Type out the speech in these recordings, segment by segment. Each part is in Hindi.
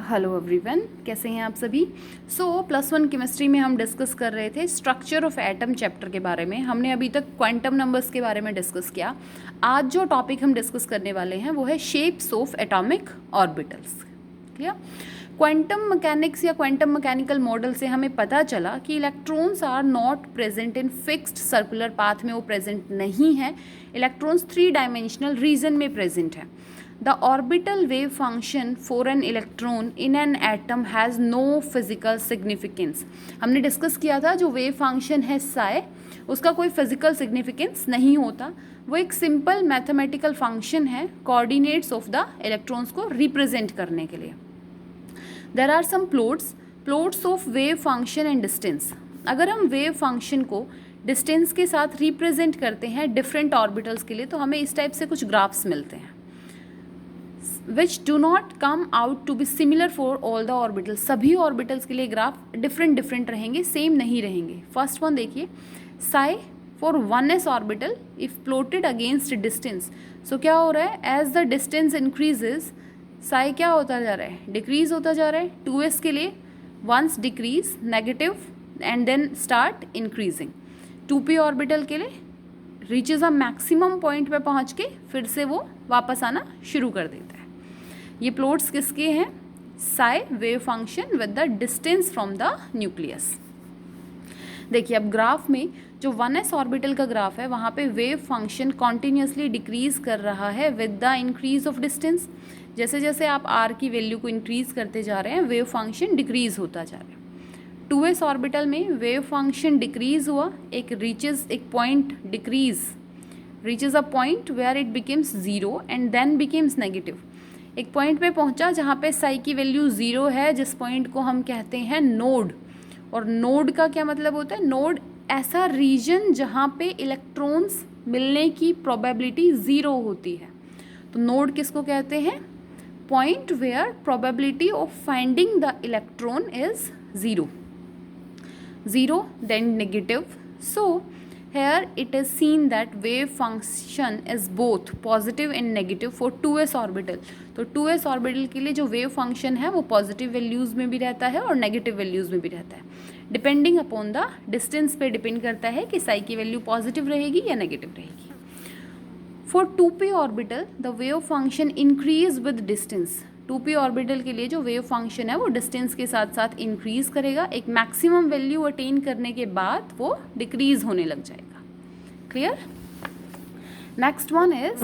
हेलो एवरीवन, कैसे हैं आप सभी। +1 केमिस्ट्री में हम डिस्कस कर रहे थे स्ट्रक्चर ऑफ एटम चैप्टर के बारे में। हमने अभी तक क्वांटम नंबर्स के बारे में डिस्कस किया। आज जो टॉपिक हम डिस्कस करने वाले हैं वो है shapes of atomic orbitals. Clear. Quantum mechanics या क्वांटम मैकेनिकल मॉडल से हमें पता चला कि electrons are not present in fixed circular path में, वो प्रेजेंट नहीं है। इलेक्ट्रॉन्स 3 डायमेंशनल रीजन में प्रेजेंट है। The orbital wave function for an electron in an atom has no physical significance। हमने डिस्कस किया था जो वेव फंक्शन है psi, उसका कोई फिजिकल सिग्निफिकेंस नहीं होता। वो एक सिंपल मैथमेटिकल फंक्शन है कोऑर्डिनेट्स ऑफ द इलेक्ट्रॉन्स को रिप्रेजेंट करने के लिए। There are some plots of wave function and distance. अगर हम वेव फंक्शन को डिस्टेंस के साथ रिप्रेजेंट करते हैं डिफरेंट ऑर्बिटल्स के लिए, तो हमें इस टाइप से कुछ ग्राफ्स मिलते हैं which do not come out to be similar for all the orbitals। सभी ऑर्बिटल्स के लिए ग्राफ डिफरेंट रहेंगे, सेम नहीं रहेंगे। फर्स्ट वन देखिए, psi for 1s orbital if plotted against distance. So क्या हो रहा है, as the distance increases psi क्या होता जा रहा है, डिक्रीज होता जा रहा है। 2s के लिए once decrease negative and then start increasing. 2p orbital के लिए रीचेज अ मैक्सिमम पॉइंट पे पहुंच के फिर से वो वापस आना शुरू कर देता है। ये प्लॉट्स किसके हैं, psi wave function with the distance from the nucleus. देखिए अब ग्राफ में जो 1s ऑर्बिटल का ग्राफ है वहाँ पे वेव फंक्शन कॉन्टिन्यूसली डिक्रीज कर रहा है with the increase of distance. जैसे जैसे आप r की वैल्यू को इंक्रीज करते जा रहे हैं वेव फंक्शन डिक्रीज होता जा रहा है। 2s ऑर्बिटल में वेव फंक्शन डिक्रीज हुआ, एक point reaches a point where it becomes 0 and then becomes negative. एक पॉइंट पे पहुंचा जहाँ पे psi की वैल्यू 0 है, जिस पॉइंट को हम कहते हैं नोड। और नोड का क्या मतलब होता है, नोड ऐसा रीजन जहाँ पे इलेक्ट्रॉन्स मिलने की प्रोबेबिलिटी 0 होती है। तो नोड किसको कहते हैं, point where probability of finding the electron is 0 then negative। So here it is seen that wave function is both positive and negative for 2s orbital. तो 2s ऑर्बिटल के लिए जो वेव फंक्शन है वो पॉजिटिव वैल्यूज़ में भी रहता है और नेगेटिव वैल्यूज़ में भी रहता है। डिपेंडिंग अपॉन द डिस्टेंस पे डिपेंड करता है कि psi की वैल्यू पॉजिटिव रहेगी या नेगेटिव रहेगी। For 2p orbital the wave function increase with distance. 2p orbital के लिए जो वेव फंक्शन है वो डिस्टेंस के साथ साथ इंक्रीज करेगा। एक मैक्सिमम वैल्यू अटेन करने के बाद वो डिक्रीज होने लग जाएगा। Clear. Next one is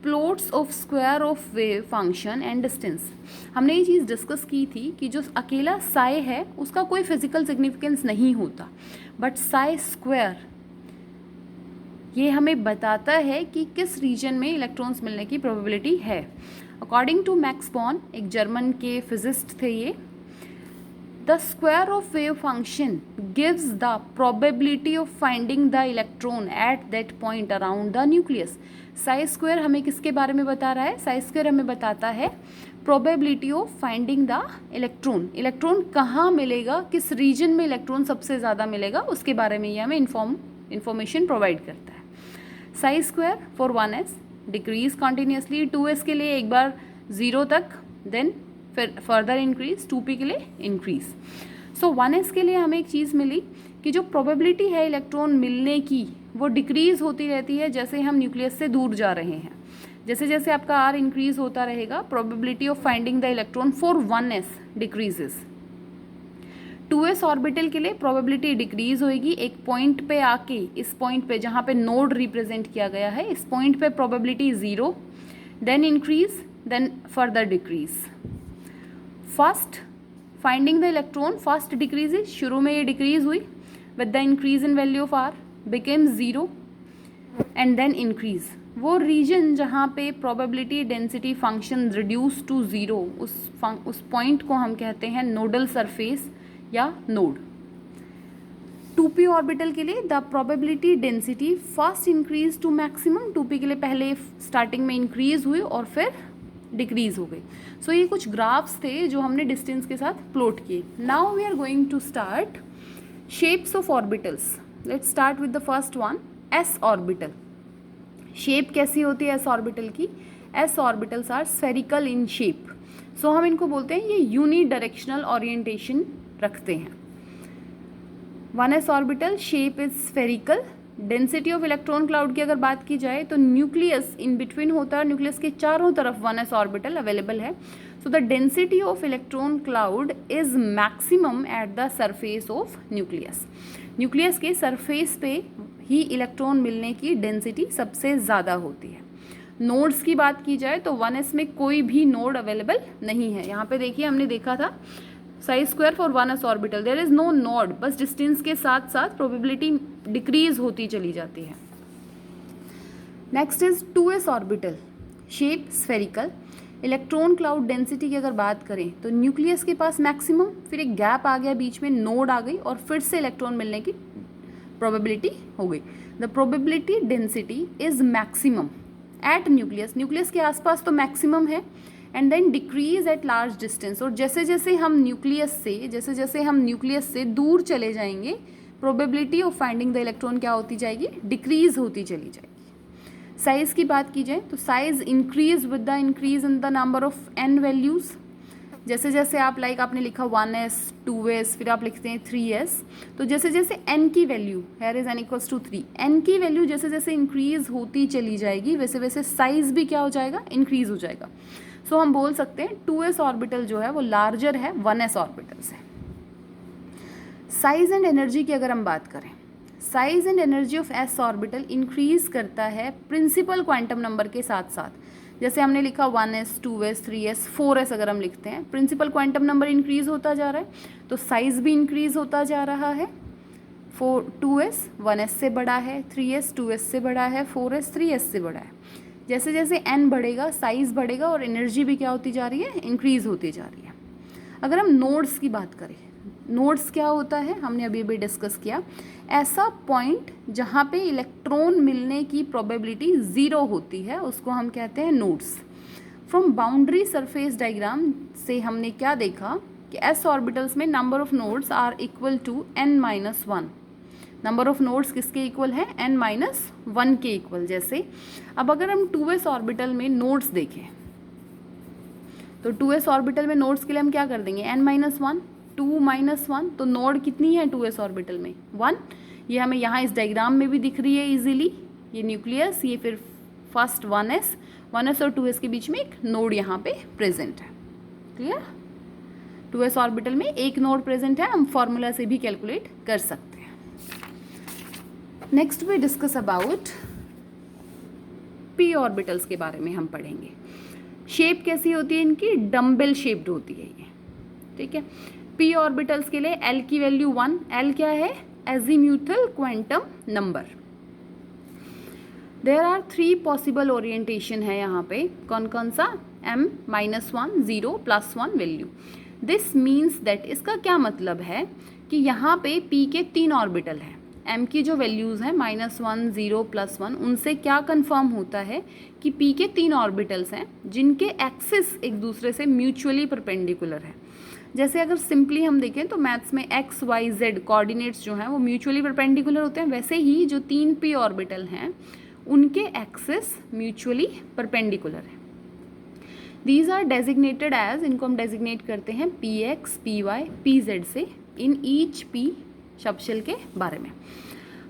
plots of square of wave function and distance. हमने ये चीज़ डिस्कस की थी कि जो अकेला psi है उसका कोई फिजिकल सिग्निफिकेंस नहीं होता, बट psi स्क्वायर ये हमें बताता है कि किस रीजन में इलेक्ट्रॉन्स मिलने की प्रोबेबिलिटी है। अकॉर्डिंग टू मैक्स बॉर्न, एक जर्मन के फिजिस्ट थे ये, the square of wave function gives the probability of finding the electron at that point around the nucleus. psi square हमें किसके बारे में बता रहा है, psi स्क्वायर हमें बताता है probability of finding the electron. Electron कहाँ मिलेगा, किस रीजन में इलेक्ट्रॉन सबसे ज़्यादा मिलेगा, उसके बारे में ये हमें इंफॉर्मेशन प्रोवाइड करता है। psi square for 1s decrease continuously, 2s के लिए एक बार 0 तक, देन फिर फर्दर इंक्रीज, 2p के लिए इंक्रीज। सो 1s के लिए हमें एक चीज़ मिली कि जो प्रोबेबिलिटी है इलेक्ट्रॉन मिलने की वो डिक्रीज होती रहती है जैसे हम न्यूक्लियस से दूर जा रहे हैं। जैसे जैसे आपका r इंक्रीज होता रहेगा probability of finding the electron for 1s decreases. 2s orbital के लिए प्रोबेबिलिटी डिक्रीज होएगी। एक पॉइंट पे आके, इस पॉइंट पे जहाँ पे नोड रिप्रेजेंट किया गया है, इस पॉइंट पे probability 0, then increase, then further decrease. First finding the electron, first decrease, शुरू में ये डिक्रीज हुई with the increase in value of r became 0 and then increase. वो रीजन जहाँ पे probability density function reduce to 0, उस पॉइंट को हम कहते हैं नोडल सरफेस या नोड। 2p ऑर्बिटल के लिए the probability density first increase to maximum. 2p के लिए पहले स्टार्टिंग में इंक्रीज हुई और फिर डिक्रीज हो गई। सो ये कुछ ग्राफ्स थे जो हमने डिस्टेंस के साथ प्लॉट किए। Now we are going to start shapes of orbitals. Let's start with the first one, s orbital. Shape कैसी होती है s ऑर्बिटल की, s orbitals are spherical in shape. So हम इनको बोलते हैं ये यूनी डायरेक्शनल ओरिएंटेशन रखते हैं। 1s orbital shape is spherical. Density of electron cloud की अगर बात की जाए तो न्यूक्लियस इन बिटवीन होता है, न्यूक्लियस के चारों तरफ 1s ऑर्बिटल अवेलेबल है। So the density of electron cloud is maximum at the surface of nucleus. Nucleus के सरफेस पे ही इलेक्ट्रॉन मिलने की डेंसिटी सबसे ज़्यादा होती है। नोड्स की बात की जाए तो 1s में कोई भी नोड अवेलेबल नहीं है। यहाँ पे देखिए हमने देखा था psi square for 1s orbital, there is no node, बस डिस्टेंस के साथ साथ प्रोबेबिलिटी डिक्रीज होती चली जाती है। Next is 2s orbital, shape spherical. Electron cloud density की अगर बात करें तो न्यूक्लियस के पास मैक्सिमम, फिर एक गैप आ गया, बीच में नोड आ गई और फिर से इलेक्ट्रॉन मिलने की प्रोबेबिलिटी हो गई। The probability density is maximum at nucleus, nucleus के आसपास तो मैक्सिमम है, and then decrease at large distance. और जैसे जैसे हम न्यूक्लियस से दूर चले जाएंगे, probability of finding the electron क्या होती जाएगी, डिक्रीज होती चली जाएगी। साइज़ की बात की जाए तो size increase with the increase in the number of n values. जैसे जैसे आप आपने लिखा 1s 2s, फिर आप लिखते हैं 3s, तो जैसे जैसे n की value, here is n equals to 3, n की वैल्यू जैसे जैसे इंक्रीज होती चली जाएगी वैसे वैसे साइज़ भी क्या हो जाएगा, इंक्रीज हो जाएगा। सो हम बोल सकते हैं 2s ऑर्बिटल जो है वो लार्जर है 1s ऑर्बिटल से। साइज एंड एनर्जी की अगर हम बात करें, size and energy of s orbital increase करता है प्रिंसिपल क्वांटम नंबर के साथ साथ। जैसे हमने लिखा 1s 2s 3s 4s, अगर हम लिखते हैं प्रिंसिपल क्वांटम नंबर इंक्रीज होता जा रहा है तो साइज भी इंक्रीज होता जा रहा है। 2s 1s से बड़ा है, 3s 2s से बड़ा है, 4s 3s से बड़ा है। जैसे जैसे n बढ़ेगा साइज बढ़ेगा और एनर्जी भी क्या होती जा रही है, इंक्रीज होती जा रही है। अगर हम नोड्स की बात करें, नोड्स क्या होता है, हमने अभी अभी डिस्कस किया, ऐसा पॉइंट जहाँ पे इलेक्ट्रॉन मिलने की प्रोबेबिलिटी ज़ीरो होती है उसको हम कहते हैं nodes. From boundary surface diagram से हमने क्या देखा कि s ऑर्बिटल्स में number of nodes are equal to n-1। Number of nodes किसके इक्वल है, n-1 के इक्वल। जैसे अब अगर हम 2s ऑर्बिटल में नोड्स देखें तो 2s ऑर्बिटल में नोड्स के लिए हम क्या कर देंगे, n-1 2-1, तो नोड कितनी है 2s ऑर्बिटल में, 1। ये हमें यहाँ इस डायग्राम में भी दिख रही है इजीली, ये न्यूक्लियस, ये फिर फर्स्ट 1s और 2s के बीच में एक नोड यहाँ पे प्रेजेंट है। क्लियर, 2s ऑर्बिटल में एक नोड प्रेजेंट है, हम फॉर्मूला से भी कैलकुलेट कर सकते हैं। Next we discuss about p orbitals के बारे में हम पढ़ेंगे। शेप कैसी होती है इनकी, डम्बेल शेप्ड होती है ये, ठीक है। p ऑर्बिटल्स के लिए l की वैल्यू 1, l क्या है, azimuthal quantum number. There are 3 possible orientation है यहाँ पे, कौन कौन सा, m-1 0 +1 value. This means that, इसका क्या मतलब है कि यहाँ पे p के 3 ऑर्बिटल हैं, m की जो वैल्यूज़ हैं -1 0 +1, उनसे क्या कंफर्म होता है कि p के 3 ऑर्बिटल्स हैं जिनके एक्सिस एक दूसरे से म्यूचुअली परपेंडिकुलर है। जैसे अगर सिंपली हम देखें तो मैथ्स में x y z कोऑर्डिनेट्स जो हैं वो म्यूचुअली परपेंडिकुलर होते हैं, वैसे ही जो 3 p ऑर्बिटल हैं उनके एक्सिस म्यूचुअली परपेंडिकुलर है। दीज आर डेजिग्नेटेड एज, इनको हम डेजिग्नेट करते हैं px py pz से इन ईच p शब्दशेल के बारे में।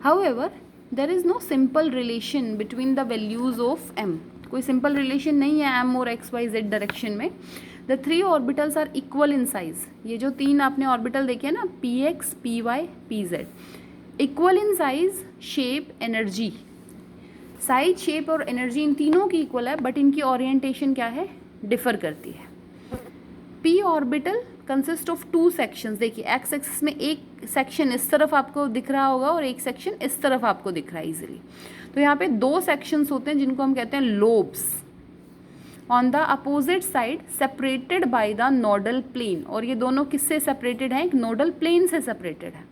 However there is no simple relation between the values of m, कोई सिंपल रिलेशन नहीं है m और x y z डायरेक्शन में। The 3 orbitals are equal in size, ये जो 3 आपने ऑर्बिटल देखे हैं ना px py pz, equal in size, shape, energy. Size, shape और एनर्जी इन तीनों की इक्वल है, बट इनकी ओरिएंटेशन क्या है, डिफर करती है। p orbital consist of 2 sections. देखिए एक्स एक्सिस में एक सेक्शन इस तरफ आपको दिख रहा होगा और एक सेक्शन इस तरफ आपको दिख रहा है इजीली। तो यहाँ पे 2 सेक्शंस होते हैं जिनको हम कहते हैं lobes. On the opposite side separated by the nodal plane, और ये दोनों किससे सेपरेटेड हैं, एक नोडल प्लेन से सेपरेटेड है।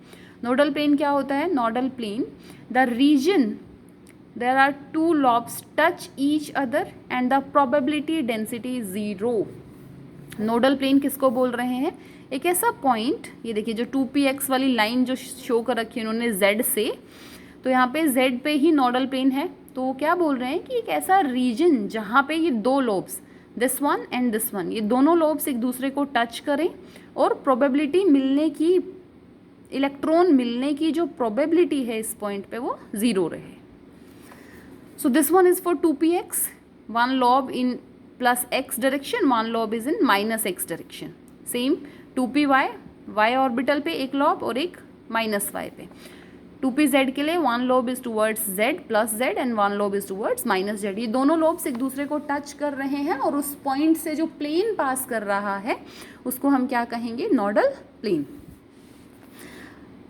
नोडल प्लेन क्या होता है, nodal plane the region there are 2 lobes touch each other and the probability density 0। Nodal plane किसको बोल रहे हैं, एक ऐसा पॉइंट, ये देखिए जो 2px वाली लाइन जो शो कर रखी है उन्होंने z से, तो यहाँ पे z पे ही नोडल प्लेन है, तो वो क्या बोल रहे हैं कि एक ऐसा रीजन जहाँ पे ये 2 lobes this one and this one, ये दोनों लोब्स एक दूसरे को टच करें और प्रोबेबिलिटी मिलने की, इलेक्ट्रॉन मिलने की जो प्रोबेबिलिटी है इस पॉइंट पे वो 0 रहे. So this one is for 2px, one lobe in plus x direction, one lobe is in minus x direction. Same 2py, y orbital पे एक लॉब और एक माइनस y पे. 2pz के लिए one lobe is towards z plus z and one lobe is towards minus z. ये दोनों लोब्स एक दूसरे को टच कर रहे हैं और उस पॉइंट से जो प्लेन पास कर रहा है उसको हम क्या कहेंगे, नोडल प्लेन.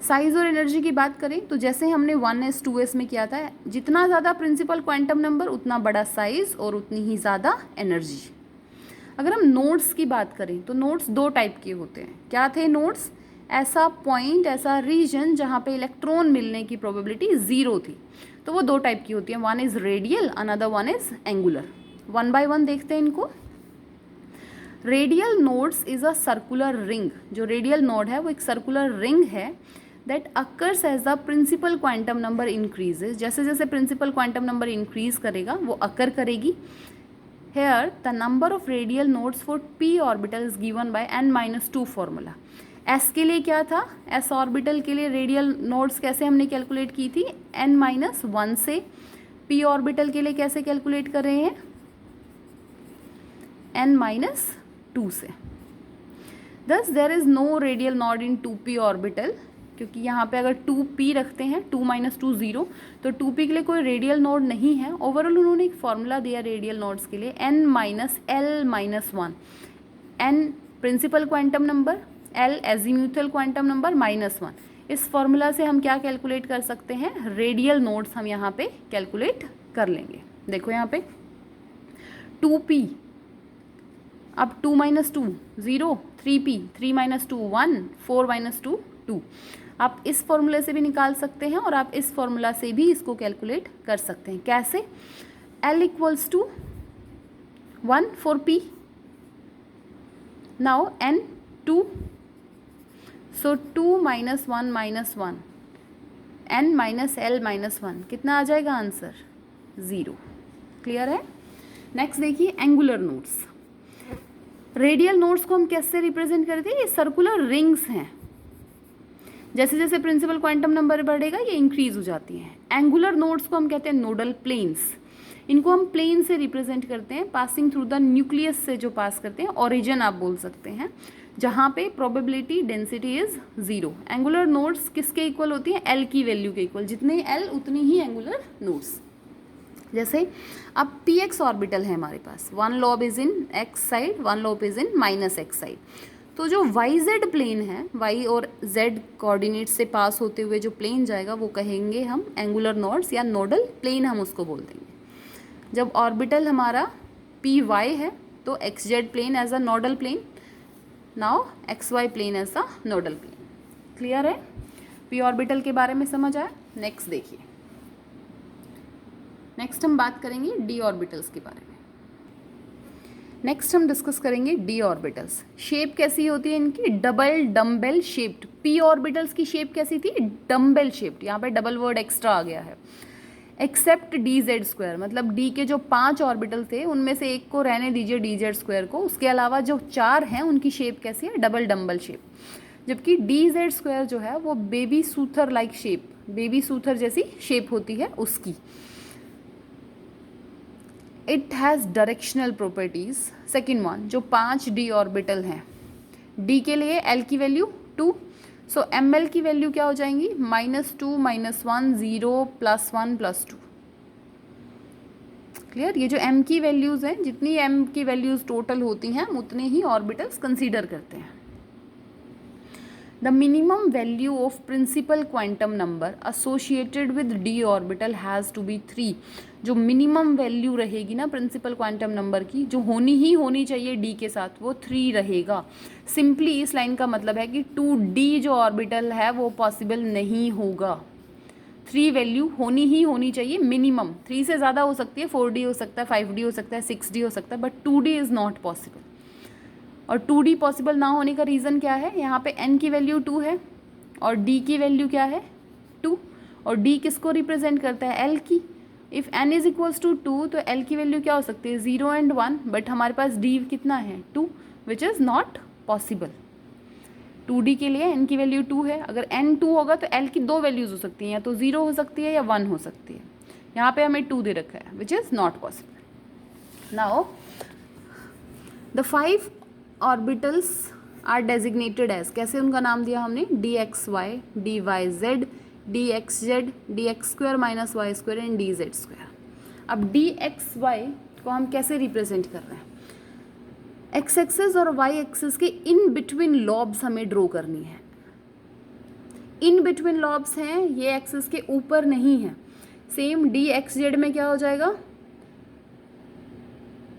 साइज और एनर्जी की बात करें तो जैसे हमने 1s 2s में किया था, जितना ज़्यादा प्रिंसिपल क्वांटम नंबर उतना बड़ा साइज और उतनी ही ज़्यादा एनर्जी. अगर हम नोड्स की बात करें तो नोड्स दो टाइप के होते हैं. क्या थे नोड्स? ऐसा पॉइंट, ऐसा रीजन जहाँ पे इलेक्ट्रॉन मिलने की प्रोबेबिलिटी 0 थी. तो वो दो टाइप की होती है, one is radial, another one is angular. One by one देखते हैं इनको. Radial nodes is a circular ring. जो रेडियल नोड है वो एक सर्कुलर रिंग है that occurs as the principal quantum number increases. जैसे जैसे principal quantum number increase करेगा वो occur करेगी. Here the number of radial nodes for p orbital is given by n-2 formula. s के लिए क्या था? s ऑर्बिटल के लिए रेडियल नोड्स कैसे हमने कैलकुलेट की थी? n-1 से. p ऑर्बिटल के लिए कैसे कैलकुलेट कर रहे हैं? n-2 से. Thus there is no radial node in 2p orbital, क्योंकि यहाँ पे अगर 2p रखते हैं 2 - 2 0, तो 2p के लिए कोई रेडियल नोड नहीं है. ओवरऑल उन्होंने एक फॉर्मूला दिया रेडियल नोड्स के लिए, n-l-1. n principal quantum number, l azimuthal quantum number, -1. इस फॉर्मूला से हम क्या कैलकुलेट कर सकते हैं? रेडियल नोड्स हम यहाँ पे कैलकुलेट कर लेंगे. देखो यहाँ पे 2p, अब 2 - 2 0, 3p, 3 - 2 1, 4 - 2 2. आप इस फॉर्मूले से भी निकाल सकते हैं और आप इस फॉर्मूला से भी इसको कैलकुलेट कर सकते हैं. कैसे? L = 1 for P. Now N 2. So 2 - 1 - 1. N - L - 1. कितना आ जाएगा आंसर? 0. क्लियर है? नेक्स्ट देखिए एंगुलर नोड्स. रेडियल नोड्स को हम कैसे रिप्रेजेंट करते हैं? ये सर्कुलर रिंग्स हैं. जैसे जैसे प्रिंसिपल क्वांटम नंबर बढ़ेगा ये इंक्रीज हो जाती हैं. एंगुलर नोड्स को हम कहते हैं नोडल प्लेन्स. इनको हम प्लेन से रिप्रेजेंट करते हैं, पासिंग थ्रू द न्यूक्लियस से जो पास करते हैं, ओरिजिन आप बोल सकते हैं, जहाँ पे probability density is 0. Angular nodes किसके इक्वल होती हैं? एल की वैल्यू के इक्वल. जितने एल उतनी ही एंगुलर नोड्स. जैसे अब पी एक्स ऑर्बिटल है हमारे पास, one lobe is in X side, one lobe is in -x side. तो जो वाई जेड प्लेन है, वाई और जेड कोऑर्डिनेट से पास होते हुए जो प्लेन जाएगा वो कहेंगे हम एंगुलर नोड्स या नोडल प्लेन हम उसको बोल देंगे. जब ऑर्बिटल हमारा पी वाई है तो x z plane as a nodal plane, now x y plane as a nodal plane. Clear है? पी ऑर्बिटल के बारे में समझ आया. नेक्स्ट देखिए, नेक्स्ट हम बात करेंगे डी ऑर्बिटल्स के बारे में. नेक्स्ट हम डिस्कस करेंगे डी ऑर्बिटल्स. शेप कैसी होती है इनकी? Double dumbbell shaped. P orbitals की शेप कैसी थी? Dumbbell shaped. यहाँ पे डबल वर्ड एक्स्ट्रा आ गया है. एक्सेप्ट dz², मतलब डी के जो 5 ऑर्बिटल थे उनमें से एक को रहने दीजिए dz² को, उसके अलावा जो 4 हैं उनकी शेप कैसी है? Double dumbbell shape. जबकि dz² जो है वो baby soother like shape, baby soother जैसी शेप होती है उसकी. It has directional properties. Second one, जो 5 डी ऑर्बिटल हैं, डी के लिए एल की वैल्यू 2, सो एम एल की वैल्यू क्या हो जाएंगी? -2 -1 0 +1 +2. क्लियर? ये जो एम की वैल्यूज़ हैं, जितनी एम की वैल्यूज़ टोटल होती हैं उतने ही ऑर्बिटल्स कंसीडर करते हैं. The minimum value of principal quantum number associated with d orbital has to be 3. जो मिनिमम वैल्यू रहेगी ना प्रिंसिपल क्वांटम नंबर की, जो होनी चाहिए डी के साथ, वो 3 रहेगा. सिंपली इस लाइन का मतलब है कि 2D जो ऑर्बिटल है वो पॉसिबल नहीं होगा. 3 वैल्यू होनी चाहिए मिनिमम. 3 से ज़्यादा हो सकती है, 4D हो सकता है, 5D हो सकता है, 6D हो सकता है, but 2D is not possible. और 2D पॉसिबल ना होने का रीज़न क्या है? यहाँ पे n की वैल्यू 2 है और d की वैल्यू क्या है? 2. और d किसको रिप्रेजेंट करता है? l की. If n is equals to 2 तो l की वैल्यू क्या हो सकती है 0 एंड 1, बट हमारे पास d कितना है 2, विच इज़ नॉट पॉसिबल। 2d के लिए n की वैल्यू 2 है, अगर n 2 होगा तो l की दो वैल्यूज़ हो सकती हैं, या तो 0 हो सकती है या 1 हो सकती है। यहाँ पे हमें 2 दे रखा है, which is not possible. Now the 5 orbitals are designated as, कैसे उनका नाम दिया हमने, dxy, dyz, dxz, dx square minus Y square and dz square. अब dxy को हम कैसे रिप्रेजेंट कर रहे हैं, एक्स एक्सिस और वाई एक्सिस के इन बिटवीन लॉब्स हमें ड्रॉ करनी है। इन बिटवीन लॉब्स हैं, ये एक्सिस के ऊपर नहीं है। सेम dxz में क्या हो जाएगा,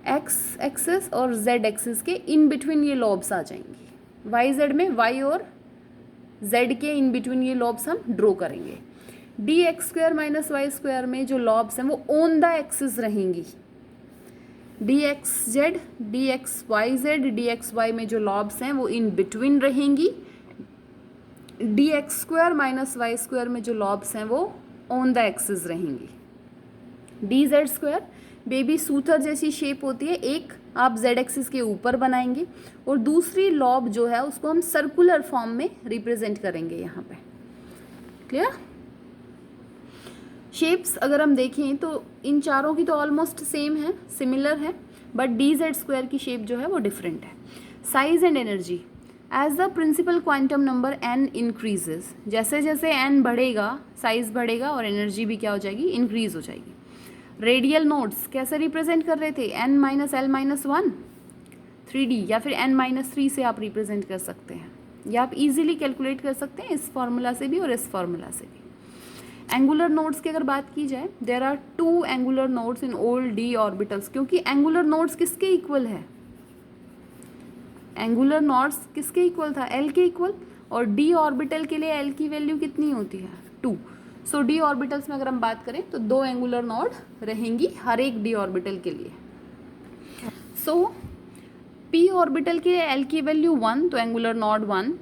एक्स एक्सिस और z एक्सिस के इन बिटवीन ये लॉब्स आ जाएंगी। वाई जेड में y और z के इन बिटवीन ये लॉब्स हम ड्रॉ करेंगे। dx square minus Y square में जो लॉब्स हैं वो ऑन द एक्सिस रहेंगी। dxz, dxyz, dxy में जो लॉब्स हैं वो इन बिटवीन रहेंगी। dx square minus Y square में जो लॉब्स हैं वो ऑन द एक्सिस रहेंगी। dz स्क्वायर बेबी सूथर जैसी शेप होती है, एक आप z एक्सिस के ऊपर बनाएंगे और दूसरी लॉब जो है उसको हम सर्कुलर फॉर्म में रिप्रेजेंट करेंगे यहाँ पे। क्लियर? शेप्स अगर हम देखें तो इन चारों की तो ऑलमोस्ट सेम है, सिमिलर है, बट dz स्क्वायर की शेप जो है वो डिफरेंट है। Size and energy, as the principal quantum number n increases, जैसे जैसे n बढ़ेगा साइज बढ़ेगा और एनर्जी भी क्या हो जाएगी, इंक्रीज हो जाएगी। रेडियल नोड्स कैसे रिप्रेजेंट कर रहे थे, n minus L minus 1 3d, या फिर n माइनस 3 से आप रिप्रेजेंट कर सकते हैं, या आप इजीली कैलकुलेट कर सकते हैं इस फॉर्मूला से भी और इस फॉर्मूला से भी। एंगुलर नोड्स की अगर बात की जाए, there are 2 angular nodes in all d orbitals, क्योंकि एंगुलर नोड्स किसके इक्वल है, एंगुलर नोड्स किसके इक्वल था, l के इक्वल, और d ऑर्बिटल के लिए l की वैल्यू कितनी होती है 2। सो d ऑर्बिटल्स में अगर हम बात करें तो 2 एंगुलर नोड रहेंगी हर एक d ऑर्बिटल के लिए। सो p ऑर्बिटल के लिए l की वैल्यू 1 तो एंगुलर नोड 1,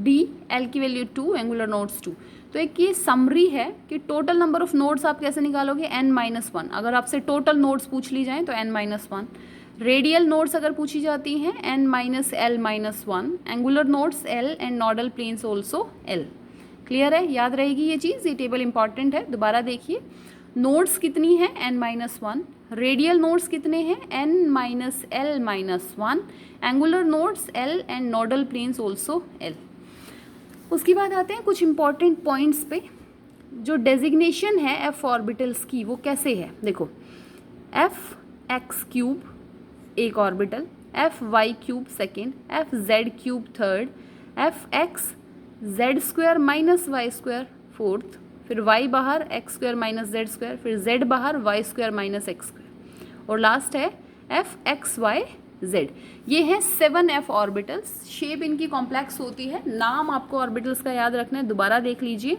d l की वैल्यू 2 एंगुलर नोड्स 2। तो एक ये समरी है कि टोटल नंबर ऑफ नोड्स आप कैसे निकालोगे, n-1। अगर आपसे टोटल नोड्स पूछ ली जाएं तो n-1। रेडियल नोड्स अगर पूछी जाती हैं n-l-1, angular nodes l and nodal planes also l। Clear है, याद रहेगी ये चीज़, ये टेबल इंपॉर्टेंट है। दोबारा देखिए, नोड्स कितनी है n-1, रेडियल नोड्स कितने हैं n-l-1, angular nodes l and nodal planes also l। उसके बाद आते हैं कुछ इंपॉर्टेंट पॉइंट्स पे। जो डेजिग्नेशन है f ऑर्बिटल्स की वो कैसे है, देखो एफ एक्स क्यूब एक orbital, f y cube second, f z cube third, f x Z square minus Y square fourth, फिर वाई बाहर x square minus Z square, फिर जेड बाहर y square minus x square, और लास्ट है एफ एक्स वाई जेड। ये है 7 एफ ऑर्बिटल्स। शेप इनकी कॉम्प्लेक्स होती है, नाम आपको ऑर्बिटल्स का याद रखना है, दोबारा देख लीजिए,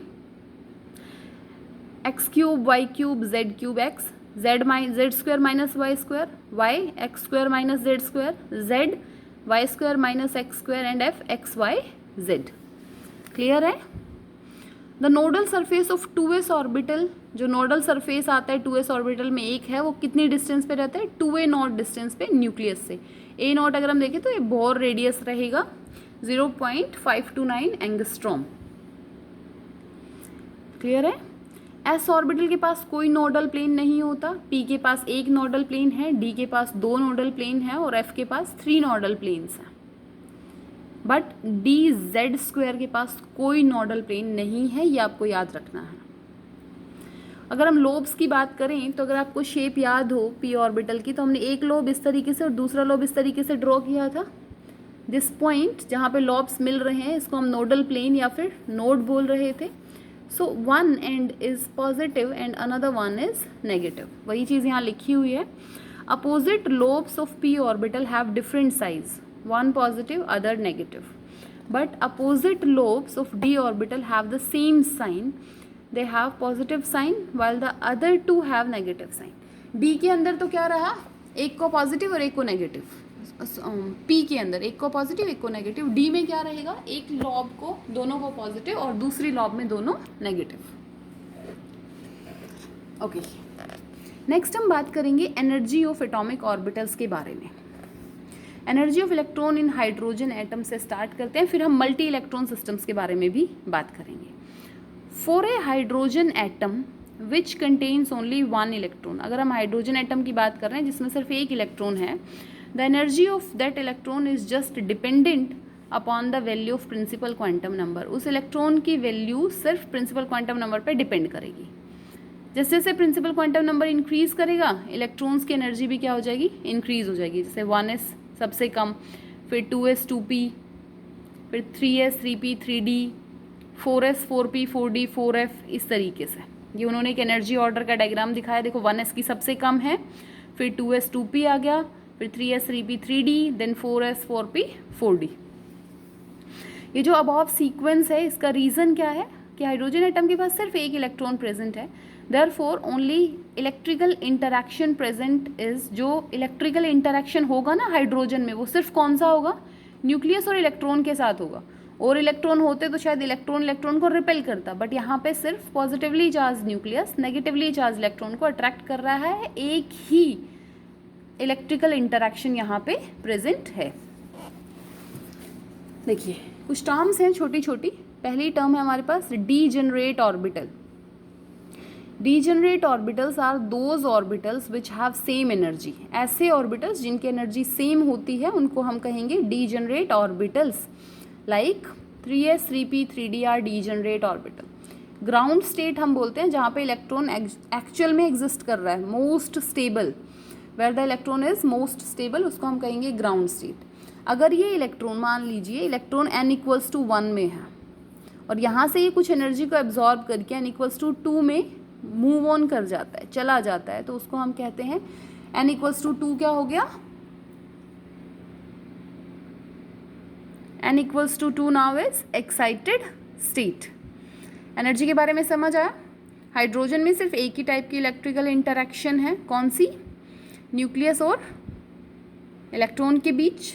X cube Y cube Z cube X, Z square minus Y square, Y X square minus Z square, Z Y square minus x square and F x Y Z. Clear है? The nodal surface of 2s orbital, जो नोडल सरफेस आता है 2s ऑर्बिटल में एक है, वो कितनी डिस्टेंस पे रहता है 2a नॉट डिस्टेंस पे न्यूक्लियस से। a नॉट अगर हम देखें तो ये बोर रेडियस रहेगा 0.529 एंगस्ट्रॉम। क्लियर है? s ऑर्बिटल के पास कोई नोडल प्लेन नहीं होता, p के पास एक नोडल प्लेन है, d के पास 2 नोडल प्लेन है और f के पास 3 नोडल प्लेन्स हैं। बट डी जेड स्क्वायर के पास कोई नोडल प्लेन नहीं है, ये आपको याद रखना है। अगर हम लोब्स की बात करें तो अगर आपको शेप याद हो पी ऑर्बिटल की, तो हमने एक लोब इस तरीके से और दूसरा लोब इस तरीके से ड्रॉ किया था। दिस पॉइंट जहाँ पे लॉब्स मिल रहे हैं इसको हम नोडल प्लेन या फिर नोड बोल रहे थे। So one and is positive and another one is negative, वही चीज़ यहाँ लिखी हुई है। Opposite lobes of p orbital have different size, one positive, other negative. But opposite lobes of d orbital have the same sign. They have positive sign while the other two have negative sign. d के अंदर तो क्या रहा, एक को पॉजिटिव और एक को नेगेटिव. p के अंदर एक को पॉजिटिव एक को नेगेटिव. d में क्या रहेगा, एक लॉब को दोनों को पॉजिटिव और दूसरी लॉब में दोनों नेगेटिव. ओके. नेक्स्ट हम बात करेंगे एनर्जी ऑफ एटॉमिक ऑर्बिटल्स के बारे में। Energy of electron in hydrogen atom से स्टार्ट करते हैं, फिर हम मल्टी इलेक्ट्रॉन सिस्टम्स के बारे में भी बात करेंगे। For a hydrogen atom which contains only one electron, अगर हम हाइड्रोजन एटम की बात कर रहे हैं जिसमें सिर्फ एक इलेक्ट्रॉन है, the energy of that electron is just dependent upon the value of principal quantum number. उस इलेक्ट्रॉन की वैल्यू सिर्फ प्रिंसिपल क्वांटम नंबर पर डिपेंड करेगी। जैसे जैसे प्रिंसिपल क्वांटम नंबर इंक्रीज करेगा इलेक्ट्रॉन्स की एनर्जी भी क्या हो जाएगी, इंक्रीज हो जाएगी। जैसे 1s सबसे कम, फिर 2s 2p, फिर 3s 3p 3d, 4s 4p 4d 4f, इस तरीके से। ये उन्होंने एक एनर्जी ऑर्डर का डायग्राम दिखाया। देखो 1s की सबसे कम है, फिर 2s 2p आ गया, फिर 3s 3p 3d, then 4s 4p 4d। ये जो अबव सीक्वेंस है इसका रीज़न क्या है कि हाइड्रोजन एटम के पास सिर्फ एक इलेक्ट्रॉन प्रेजेंट है, therefore only electrical interaction present is, जो इलेक्ट्रिकल इंटरैक्शन होगा ना हाइड्रोजन में वो सिर्फ कौन सा होगा, न्यूक्लियस और इलेक्ट्रॉन के साथ होगा। और इलेक्ट्रॉन होते तो शायद इलेक्ट्रॉन को रिपेल करता, बट यहाँ पे सिर्फ positively charge nucleus negatively charge electron को अट्रैक्ट कर रहा है। एक ही इलेक्ट्रिकल इंटरैक्शन यहाँ पे प्रेजेंट है। देखिए कुछ टर्म्स हैं छोटी छोटी। पहली टर्म है हमारे पास degenerate orbital. Degenerate orbitals are those orbitals which have same energy. ऐसे ऑर्बिटल्स जिनकी एनर्जी सेम होती है उनको हम कहेंगे degenerate orbitals. Like 3s 3p 3d are degenerate orbital. Ground state हम बोलते हैं जहाँ पे इलेक्ट्रॉन एक्चुअल में एग्जिस्ट कर रहा है, most stable, where the electron is most stable, उसको हम कहेंगे ग्राउंड स्टेट। अगर ये इलेक्ट्रॉन, मान लीजिए इलेक्ट्रॉन n=1 में है और यहाँ से ये कुछ एनर्जी को एब्जॉर्ब करके n=2 में मूव ऑन कर जाता है, चला जाता है, तो उसको हम कहते हैं n=2 क्या हो गया, n=2 now is excited state. Energy के बारे में समझ आया। हाइड्रोजन में सिर्फ एक ही टाइप की इलेक्ट्रिकल इंटरैक्शन है, कौन सी, न्यूक्लियस और इलेक्ट्रॉन के बीच।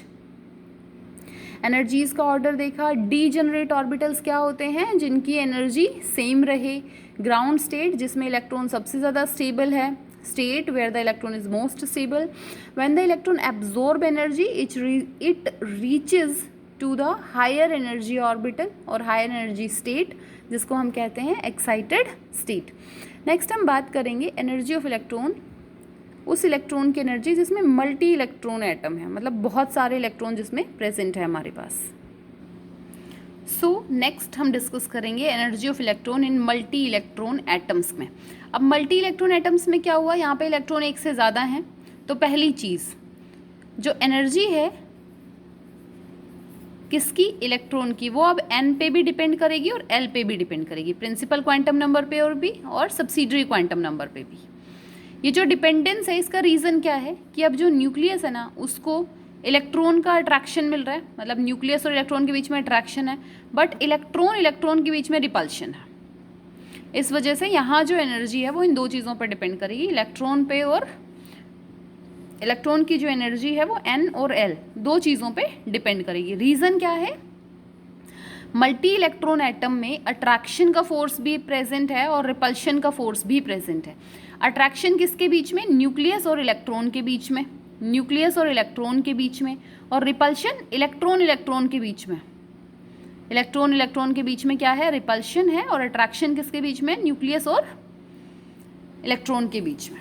एनर्जीज का ऑर्डर देखा। डीजेनरेट ऑर्बिटल्स क्या होते हैं, जिनकी एनर्जी सेम रहे। ग्राउंड स्टेट जिसमें इलेक्ट्रॉन सबसे ज़्यादा स्टेबल है, state where the electron is most stable. When the electron absorb energy it reaches to the higher energy orbital और हायर एनर्जी स्टेट, जिसको हम कहते हैं एक्साइटेड स्टेट। नेक्स्ट हम बात करेंगे एनर्जी ऑफ इलेक्ट्रॉन, उस इलेक्ट्रॉन की एनर्जी जिसमें मल्टी इलेक्ट्रॉन एटम है, मतलब बहुत सारे इलेक्ट्रॉन जिसमें प्रेजेंट है हमारे पास। सो नेक्स्ट हम डिस्कस करेंगे energy of electron in multi electron atoms में। अब मल्टी इलेक्ट्रॉन एटम्स में क्या हुआ, यहाँ पे इलेक्ट्रॉन एक से ज़्यादा हैं, तो पहली चीज़ जो एनर्जी है किसकी, इलेक्ट्रॉन की, वो अब n पे भी डिपेंड करेगी और l पे भी डिपेंड करेगी, प्रिंसिपल क्वांटम नंबर पे और भी और सब्सिडरी क्वांटम नंबर पे भी। ये जो डिपेंडेंस है इसका रीज़न क्या है कि अब जो न्यूक्लियस है ना उसको इलेक्ट्रॉन का अट्रैक्शन मिल रहा है, मतलब न्यूक्लियस और इलेक्ट्रॉन के बीच में अट्रैक्शन है, बट इलेक्ट्रॉन के बीच में रिपल्शन है। इस वजह से यहाँ जो एनर्जी है वो इन दो चीज़ों पर डिपेंड करेगी, इलेक्ट्रॉन पे, और इलेक्ट्रॉन की जो एनर्जी है वो n और l दो चीज़ों पे डिपेंड करेगी। रीज़न क्या है, मल्टी इलेक्ट्रॉन एटम में अट्रैक्शन का फोर्स भी प्रेजेंट है और रिपल्शन का फोर्स भी प्रेजेंट है। अट्रैक्शन किसके बीच में, न्यूक्लियस और इलेक्ट्रॉन के बीच में, न्यूक्लियस और इलेक्ट्रॉन के बीच में, और रिपल्शन इलेक्ट्रॉन के बीच में। इलेक्ट्रॉन के बीच में क्या है, रिपल्शन है, और अट्रैक्शन किसके बीच में, न्यूक्लियस और इलेक्ट्रॉन के बीच में।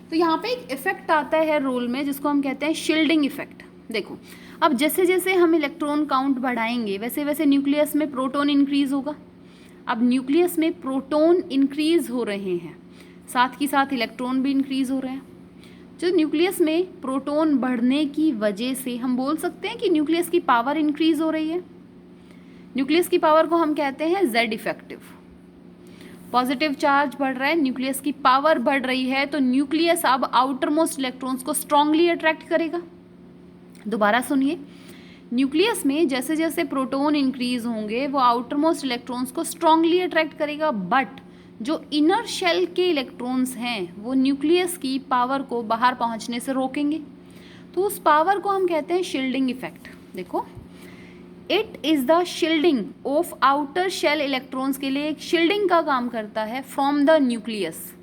तो यहाँ पे एक इफेक्ट आता है रोल में जिसको हम कहते हैं शील्डिंग इफेक्ट। देखो अब जैसे जैसे हम इलेक्ट्रॉन काउंट बढ़ाएंगे वैसे वैसे न्यूक्लियस में प्रोटॉन इंक्रीज होगा। अब न्यूक्लियस में प्रोटॉन इंक्रीज हो रहे हैं, साथ ही साथ इलेक्ट्रॉन भी इंक्रीज हो रहे हैं। जो न्यूक्लियस में प्रोटॉन बढ़ने की वजह से हम बोल सकते हैं कि न्यूक्लियस की पावर इंक्रीज हो रही है। न्यूक्लियस की पावर को हम कहते हैं Z इफेक्टिव। पॉजिटिव चार्ज बढ़ रहा है, न्यूक्लियस की पावर बढ़ रही है, तो न्यूक्लियस अब आउटर मोस्ट इलेक्ट्रॉन्स को स्ट्रांगली अट्रैक्ट करेगा। दोबारा सुनिए, न्यूक्लियस में जैसे जैसे प्रोटॉन इंक्रीज होंगे वो आउटर मोस्ट इलेक्ट्रॉन्स को स्ट्रांगली अट्रैक्ट करेगा, बट जो इनर शेल के इलेक्ट्रॉन्स हैं वो न्यूक्लियस की पावर को बाहर पहुंचने से रोकेंगे। तो उस पावर को हम कहते हैं शील्डिंग इफेक्ट। देखो, it is the shielding of outer shell electrons के लिए एक शील्डिंग का काम करता है from the nucleus.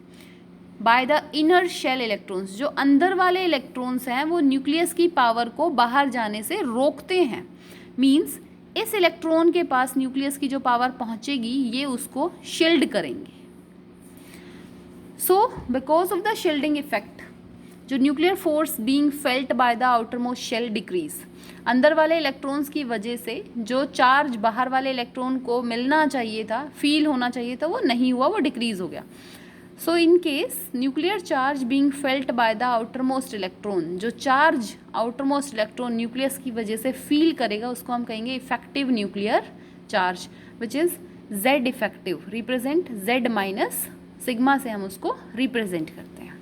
By the inner shell electrons, जो अंदर वाले इलेक्ट्रॉन्स हैं वो न्यूक्लियस की पावर को बाहर जाने से रोकते हैं। मीन्स इस इलेक्ट्रॉन के पास न्यूक्लियस की जो पावर पहुंचेगी ये उसको शील्ड करेंगे। So because of the shielding effect, जो nuclear force being felt by the outermost shell decrease, अंदर वाले इलेक्ट्रॉन्स की वजह से जो चार्ज बाहर वाले इलेक्ट्रॉन को मिलना चाहिए था, फील होना चाहिए था, वो नहीं हुआ, वो डिक्रीज हो गया। So in case nuclear charge being felt by the outermost electron, जो charge outermost electron nucleus की वजह से फील करेगा उसको हम कहेंगे effective nuclear charge, which is Z effective, represent Z minus sigma से हम उसको रिप्रेजेंट करते हैं।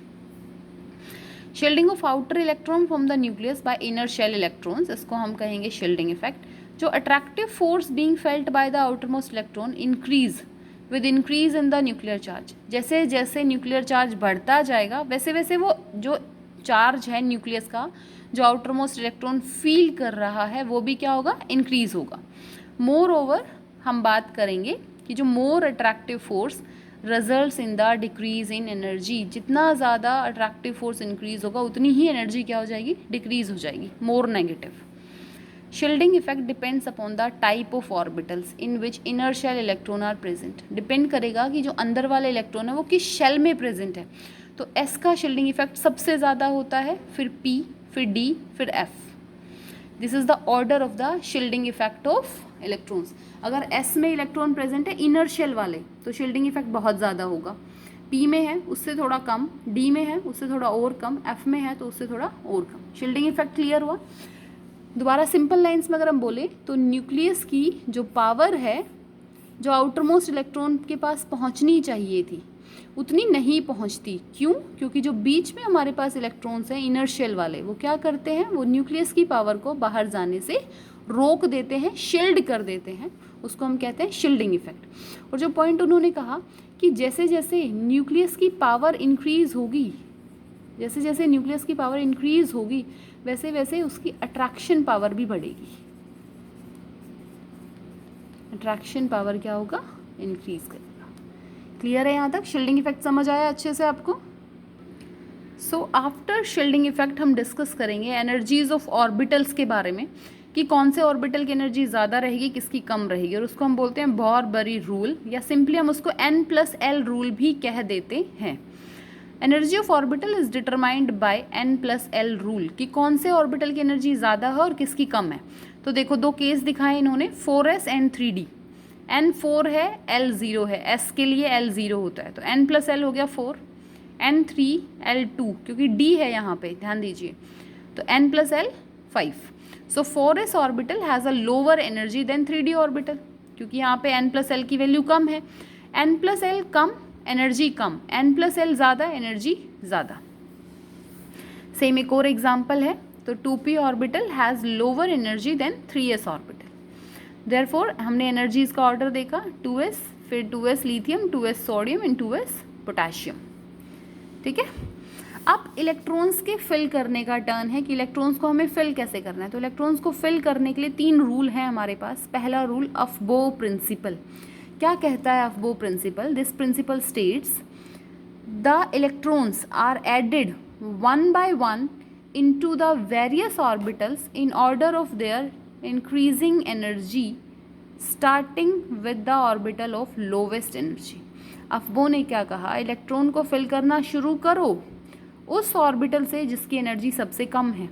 Shielding of outer electron from the nucleus by inner shell electrons, इसको हम कहेंगे शील्डिंग इफेक्ट। जो attractive force being felt by the outermost electron increase with increase in the nuclear charge, जैसे जैसे न्यूक्लियर चार्ज बढ़ता जाएगा वैसे वैसे वो जो चार्ज है न्यूक्लियस का, जो आउटर मोस्ट इलेक्ट्रॉन फील कर रहा है, वो भी क्या होगा, इंक्रीज होगा। मोर ओवर हम बात करेंगे कि जो more attractive force results in the decrease in energy, जितना ज़्यादा अट्रैक्टिव फोर्स इंक्रीज होगा उतनी ही एनर्जी क्या हो जाएगी, डिक्रीज हो जाएगी, more negative. Shielding effect depends upon the type of orbitals in which inner shell electron are present, depend करेगा कि जो अंदर वाले इलेक्ट्रॉन है वो किस शेल में प्रेजेंट है। तो S का शील्डिंग इफेक्ट सबसे ज़्यादा होता है, फिर P, फिर D, फिर F। This is the order of the shielding effect of electrons. अगर S में इलेक्ट्रॉन प्रेजेंट है इनर शेल वाले तो शील्डिंग इफेक्ट बहुत ज़्यादा होगा, P में है उससे थोड़ा कम, D में है उससे थोड़ा और कम, F में है तो उससे थोड़ा और कम। शील्डिंग इफेक्ट क्लियर हुआ। दोबारा सिंपल लाइंस में अगर हम बोले तो न्यूक्लियस की जो पावर है, जो आउटर मोस्ट इलेक्ट्रॉन के पास पहुंचनी चाहिए थी उतनी नहीं पहुंचती। क्यों? क्योंकि जो बीच में हमारे पास इलेक्ट्रॉन्स हैं इनर शेल वाले, वो क्या करते हैं, वो न्यूक्लियस की पावर को बाहर जाने से रोक देते हैं, शील्ड कर देते हैं, उसको हम कहते हैं शील्डिंग इफेक्ट। और जो पॉइंट उन्होंने कहा कि जैसे जैसे न्यूक्लियस की पावर इंक्रीज होगी, जैसे जैसे न्यूक्लियस की पावर इंक्रीज होगी वैसे वैसे उसकी अट्रैक्शन पावर भी बढ़ेगी। अट्रैक्शन पावर क्या होगा, इंक्रीज करेगा। क्लियर है यहाँ तक? शील्डिंग इफेक्ट समझ आया अच्छे से आपको? सो आफ्टर शील्डिंग इफेक्ट हम डिस्कस करेंगे एनर्जीज ऑफ ऑर्बिटल्स के बारे में, कि कौन से ऑर्बिटल की एनर्जी ज़्यादा रहेगी, किसकी कम रहेगी, और उसको हम बोलते हैं बोर-बरी रूल, या सिंपली हम उसको N+L रूल भी कह देते हैं। Energy of orbital is determined by N+L rule, कि कौन से ऑर्बिटल की एनर्जी ज़्यादा है और किसकी कम है। तो देखो दो केस दिखाए इन्होंने, 4s एंड 3d। N 4 है, L 0 है, S के लिए L 0 होता है, तो N+L हो गया 4, N 3, L 2, क्योंकि D है यहाँ पे, ध्यान दीजिए, तो N+L 5। So 4s orbital has a lower energy than 3d orbital, क्योंकि यहाँ पे N+L की वैल्यू कम है। N+L कम, एनर्जी कम, N+L ज़्यादा, एनर्जी ज़्यादा। सेम एक और एग्जाम्पल है, तो 2p orbital has lower energy than 3s orbital. Therefore हमने एनर्जीज का ऑर्डर देखा, 2s, फिर 2s lithium, 2s sodium and 2s potassium. ठीक है, अब इलेक्ट्रॉन्स के फिल करने का टर्न है कि इलेक्ट्रॉन्स को हमें फिल कैसे करना है। तो इलेक्ट्रॉन्स को फिल करने के लिए 3 रूल हैं हमारे पास। पहला रूल अफबो प्रिंसिपल। क्या कहता है Aufbau principle? This principle states the electrons are added one by one into the various orbitals in order of their increasing energy starting with the orbital of lowest energy। अफबो ने क्या कहा, इलेक्ट्रॉन को फिल करना शुरू करो उस ऑर्बिटल से जिसकी एनर्जी सबसे कम है।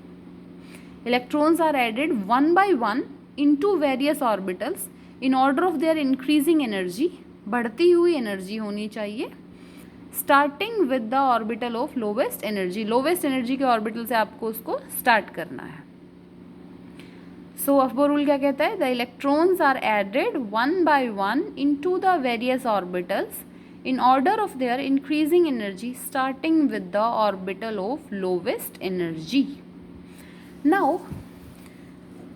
Electrons are added one by one into various orbitals in order of their increasing energy, बढ़ती हुई एनर्जी होनी चाहिए, starting with the orbital of lowest energy. Lowest energy के ऑर्बिटल से आपको उसको स्टार्ट करना है। सो अफबो रूल क्या कहता है, the electrons are added one by one into the various orbitals in order of their increasing energy starting with the orbital of lowest energy। now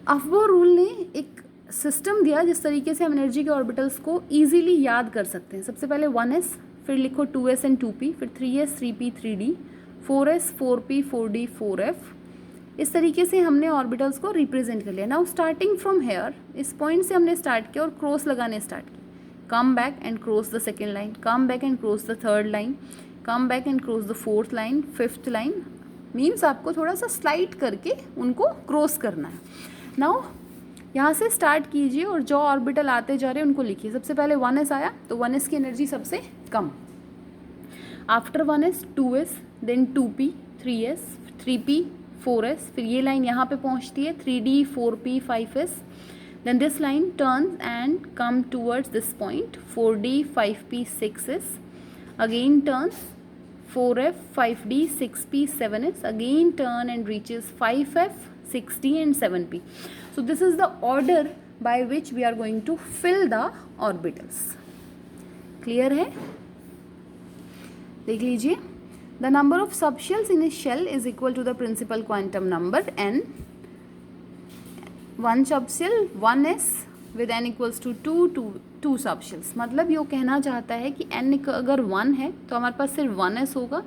Aufbau rule ने एक सिस्टम दिया जिस तरीके से हम एनर्जी के ऑर्बिटल्स को इजीली याद कर सकते हैं। सबसे पहले 1s, फिर लिखो 2s एंड 2p, फिर 3s 3p 3d, 4s 4p 4d 4f। इस तरीके से हमने ऑर्बिटल्स को रिप्रेजेंट कर लिया। नाउ स्टार्टिंग फ्रॉम हेयर, इस पॉइंट से हमने स्टार्ट किया और क्रॉस लगाने स्टार्ट किया। come back and cross the second line, come back and cross the third line, come back and cross the fourth line, fifth line, means आपको थोड़ा सा स्लाइड करके उनको क्रॉस करना है. नाउ यहाँ से स्टार्ट कीजिए और जो ऑर्बिटल आते जा रहे हैं उनको लिखिए. सबसे पहले 1s आया तो 1s की एनर्जी सबसे कम. After 1s 2s, then 2p, 3s, 3p, 4s, फिर ये लाइन यहाँ पे पहुँचती है 3d, 4p, 5s. Then this line turns and come towards this point 4d, 5p, 6s. Again turns 4f, 5d, 6p, 7s. Again turn and reaches 5f, 6d and 7p. So this is the order by which we are going to fill the orbitals. Clear है? देख लीजिए. The number of subshells in a shell is equal to the principal quantum number n. One subshell 1s with n equals to 2 subshells. मतलब ये कहना चाहता है कि n अगर 1 है तो हमारे पास सिर्फ 1s होगा.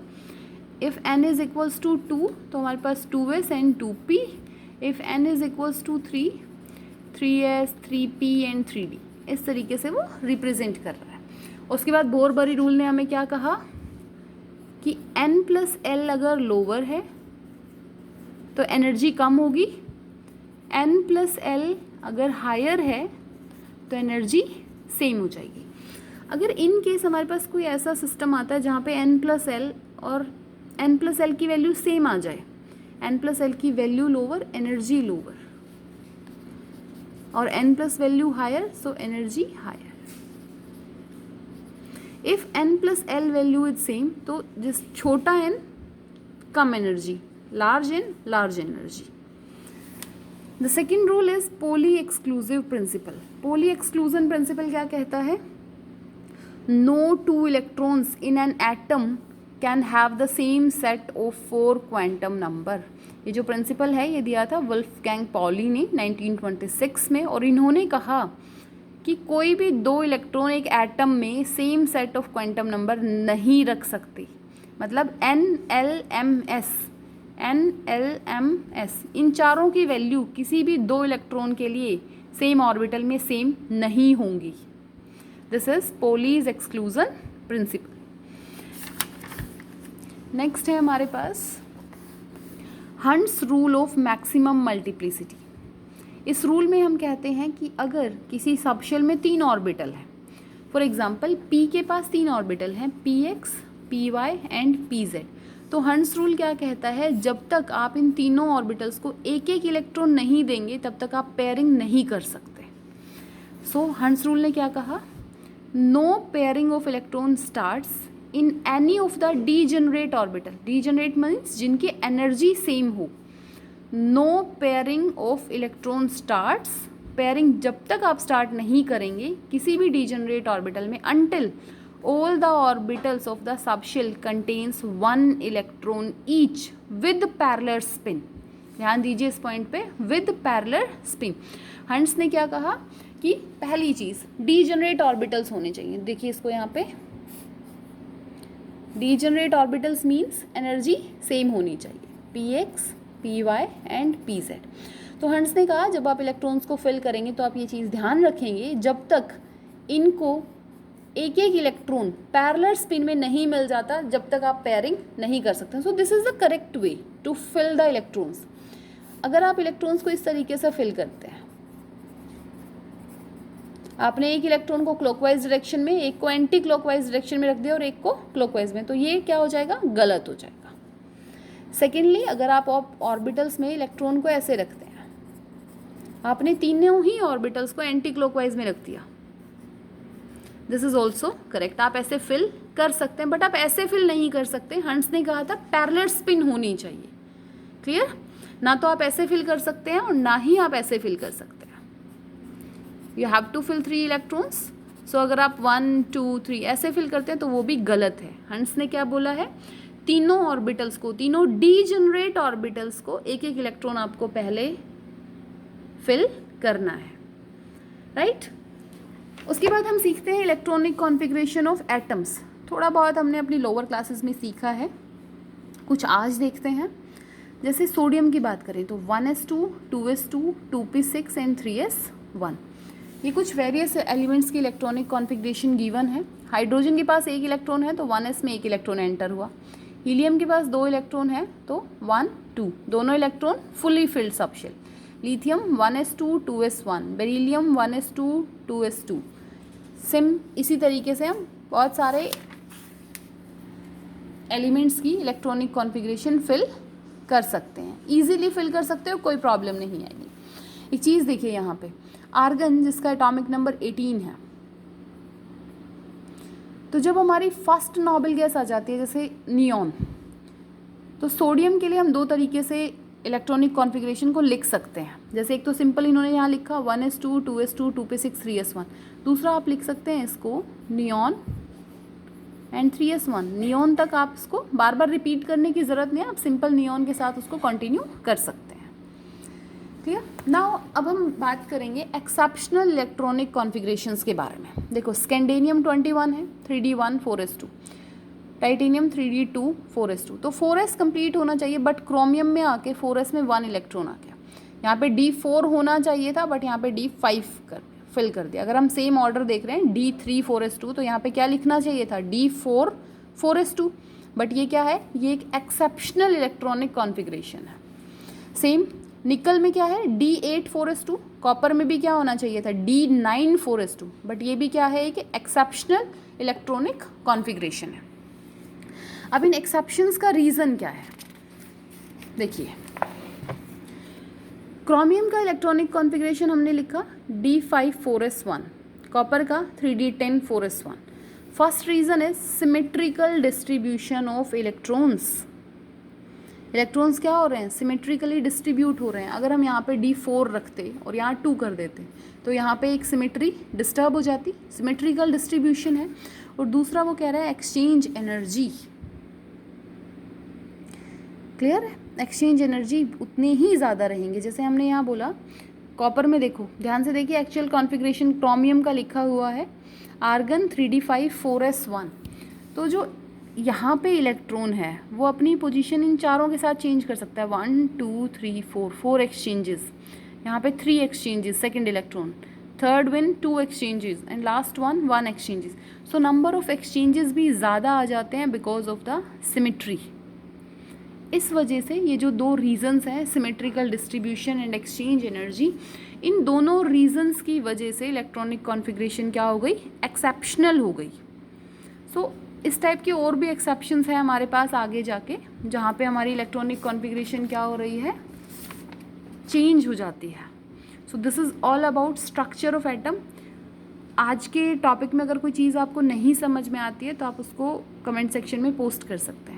If n is equals to 2 तो हमारे पास 2s and 2p. If n is equals to 3, 3s, 3p and 3d. इस तरीके से वो रिप्रेजेंट कर रहा है. उसके बाद बोर-बरी रूल ने हमें क्या कहा कि n प्लस l अगर लोअर है तो एनर्जी कम होगी. n प्लस l अगर हायर है तो एनर्जी सेम हो जाएगी. अगर इन केस हमारे पास कोई ऐसा सिस्टम आता है जहाँ पे n प्लस l और n प्लस l की वैल्यू सेम आ जाए, n प्लस l की वैल्यू लोअर, एनर्जी लोअर, और n plus value higher, so energy higher. If n plus l value is same तो जिस छोटा n कम एनर्जी, large n large energy. The second rule is Pauli exclusive principle. Pauli exclusion principle क्या कहता है? No two electrons in an atom can have the same set of 4 quantum number. ये जो प्रिंसिपल है ये दिया था वुल्फगैंग पॉली ने 1926 में, और इन्होंने कहा कि कोई भी 2 इलेक्ट्रॉन एक एटम में same set of quantum number नहीं रख सकते. मतलब NLMS इन चारों की वैल्यू किसी भी 2 इलेक्ट्रॉन के लिए सेम ऑर्बिटल में सेम नहीं होंगी. This is Pauli's exclusion principle. Next है हमारे पास Hund's rule of maximum multiplicity. इस रूल में हम कहते हैं कि अगर किसी सबशेल में 3 ऑर्बिटल हैं, फॉर एग्जांपल P के पास 3 ऑर्बिटल हैं, PX, PY एंड PZ, तो हंट्स रूल क्या कहता है? जब तक आप इन तीनों ऑर्बिटल्स को एक एक इलेक्ट्रॉन नहीं देंगे तब तक आप पेयरिंग नहीं कर सकते. सो हंट्स रूल ने क्या कहा? No pairing of electron starts in any of the degenerate orbital. Degenerate means जिनकी एनर्जी सेम हो. No pairing of electron starts, pairing जब तक आप स्टार्ट नहीं करेंगे किसी भी डीजेनरेट ऑर्बिटल में, until all the orbitals of the subshell contains 1 electron each with parallel spin. ध्यान दीजिए इस पॉइंट पे, with parallel spin. हंट्स ने क्या कहा कि पहली चीज डीजेनरेट ऑर्बिटल्स होने चाहिए. देखिए इसको यहाँ पे, degenerate orbitals means energy same होनी चाहिए, PX, PY एंड PZ. तो हंट्स ने कहा जब आप इलेक्ट्रॉन्स को फिल करेंगे तो आप ये चीज़ ध्यान रखेंगे जब तक इनको एक एक इलेक्ट्रॉन पैरेलल स्पिन में नहीं मिल जाता जब तक आप पेयरिंग नहीं कर सकते. So this is the correct way to fill the electrons. अगर आप इलेक्ट्रॉन्स को इस तरीके से फिल करते हैं, आपने एक इलेक्ट्रॉन को क्लॉकवाइज डायरेक्शन में, एक को एंटी क्लॉकवाइज डायरेक्शन में रख दिया और एक को क्लॉकवाइज में, तो ये क्या हो जाएगा? गलत हो जाएगा. सेकेंडली, अगर आप ऑर्बिटल्स में इलेक्ट्रॉन को ऐसे रखते हैं, आपने तीनों ही ऑर्बिटल्स को एंटी क्लॉकवाइज में रख दिया, दिस इज ऑल्सो करेक्ट. आप ऐसे फिल कर सकते हैं, बट आप ऐसे फिल नहीं कर सकते. हंट्स ने कहा था पैरेलल स्पिन होनी चाहिए. क्लियर? ना तो आप ऐसे फिल कर सकते हैं और ना ही आप ऐसे फिल कर सकते हैं. You have to fill 3 electrons. So अगर आप 1, 2, 3 ऐसे फिल करते हैं तो वो भी गलत है. हंट्स ने क्या बोला है? तीनों ऑर्बिटल्स को, तीनों डीजेनरेट ऑर्बिटल्स को एक एक इलेक्ट्रॉन आपको पहले फिल करना है. राइट? उसके बाद हम सीखते हैं इलेक्ट्रॉनिक कॉन्फ़िगरेशन ऑफ एटम्स. थोड़ा बहुत हमने अपनी लोअर क्लासेस में सीखा है, कुछ आज देखते हैं. जैसे सोडियम की बात करें तो 1s2, 2s2, 2p6 and 3s1. ये कुछ वेरियस एलिमेंट्स की इलेक्ट्रॉनिक कॉन्फ़िगरेशन गिवन है। हाइड्रोजन के पास एक इलेक्ट्रॉन है तो 1s में एक इलेक्ट्रॉन एंटर हुआ। हीलियम के पास 2 इलेक्ट्रॉन है तो 1 2, दोनों electron fully filled subshell. Lithium 1s2 2s1, beryllium 1s2 2s2। SIM इसी तरीके से हम बहुत सारे एलिमेंट्स की इलेक्ट्रॉनिक कॉन्फ़िगरेशन फिल कर सकते हैं, इजीली फिल कर सकते हो, कोई प्रॉब्लम नहीं आएगी। एक चीज़ देखिए यहाँ पे, आर्गन जिसका एटॉमिक नंबर 18 है, तो जब हमारी फर्स्ट नोबल गैस आ जाती है जैसे नियॉन, तो सोडियम के लिए हम 2 तरीके से इलेक्ट्रॉनिक कॉन्फ़िगरेशन को लिख सकते हैं। जैसे एक तो सिंपल इन्होंने यहाँ लिखा 1s2 2s2 2p6 3s1। दूसरा आप लिख सकते हैं इसको नियॉन एंड 3s1। नियॉन तक आप इसको बार बार रिपीट करने की ज़रूरत नहीं है, आप सिंपल नियॉन के साथ उसको कंटिन्यू कर सकते हैं। क्लियर? नाउ अब हम बात करेंगे एक्सेप्शनल इलेक्ट्रॉनिक कॉन्फ़िगरेशंस के बारे में। देखो स्कैंडेनियम 21 है 3d1 4s2, titanium 3d2 4s2, तो 4s कंप्लीट होना चाहिए, बट क्रोमियम में आके 4s में 1 इलेक्ट्रॉन आ गया। यहाँ पे d4 होना चाहिए था, बट यहाँ पे d5 फिल कर दिया। अगर हम सेम ऑर्डर देख रहे हैं d3 4s2, तो यहाँ पे क्या लिखना चाहिए था d4 4s2, बट ये क्या है, ये एक एक्सेप्शनल इलेक्ट्रॉनिक कॉन्फ़िगरेशन है। सेम निकल में क्या है d8 4s2, कॉपर में भी क्या होना चाहिए था d9 4s2, बट ये भी क्या है, एक एक्सेप्शनल इलेक्ट्रॉनिक कॉन्फ़िगरेशन है। अब इन एक्सेप्शंस का रीज़न क्या है, देखिए क्रोमियम का इलेक्ट्रॉनिक कॉन्फ़िगरेशन हमने लिखा d5 4s1, कॉपर का 3d10 4s1। फर्स्ट रीज़न है symmetrical distribution of electrons. Electrons क्या हो रहे हैं, सिमेट्रिकली डिस्ट्रीब्यूट हो रहे हैं। अगर हम यहाँ पे d4 रखते और यहाँ 2 कर देते तो यहाँ पे एक सिमेट्री डिस्टर्ब हो जाती, सिमेट्रिकल डिस्ट्रीब्यूशन है। और दूसरा वो कह रहा है एक्सचेंज एनर्जी। क्लियर है, एक्सचेंज एनर्जी उतने ही ज़्यादा रहेंगे। जैसे हमने यहाँ बोला कॉपर में, देखो ध्यान से देखिए एक्चुअल कॉन्फ़िगरेशन क्रोमियम का लिखा हुआ है आर्गन 3d5 4s1, तो जो यहाँ पे इलेक्ट्रॉन है वो अपनी पोजीशन इन चारों के साथ चेंज कर सकता है। 1 2 3 4, 4 एक्सचेंजेस, यहाँ पे 3 exchanges, second electron, third one 2 exchanges and last one 1 exchanges. So number of exchanges भी ज़्यादा आ जाते हैं बिकॉज ऑफ द सिमेट्री। इस वजह से ये जो 2 रीजंस हैं, symmetrical distribution and exchange energy, इन दोनों रीजंस की वजह से इलेक्ट्रॉनिक कॉन्फ़िगरेशन क्या हो गई, एक्सेप्शनल हो गई। सो इस टाइप के और भी एक्सेप्शंस हैं हमारे पास आगे जाके, जहाँ पे हमारी इलेक्ट्रॉनिक कॉन्फ़िगरेशन क्या हो रही है, चेंज हो जाती है। सो this is all about structure of atom. आज के टॉपिक में अगर कोई चीज़ आपको नहीं समझ में आती है तो आप उसको कमेंट सेक्शन में पोस्ट कर सकते हैं।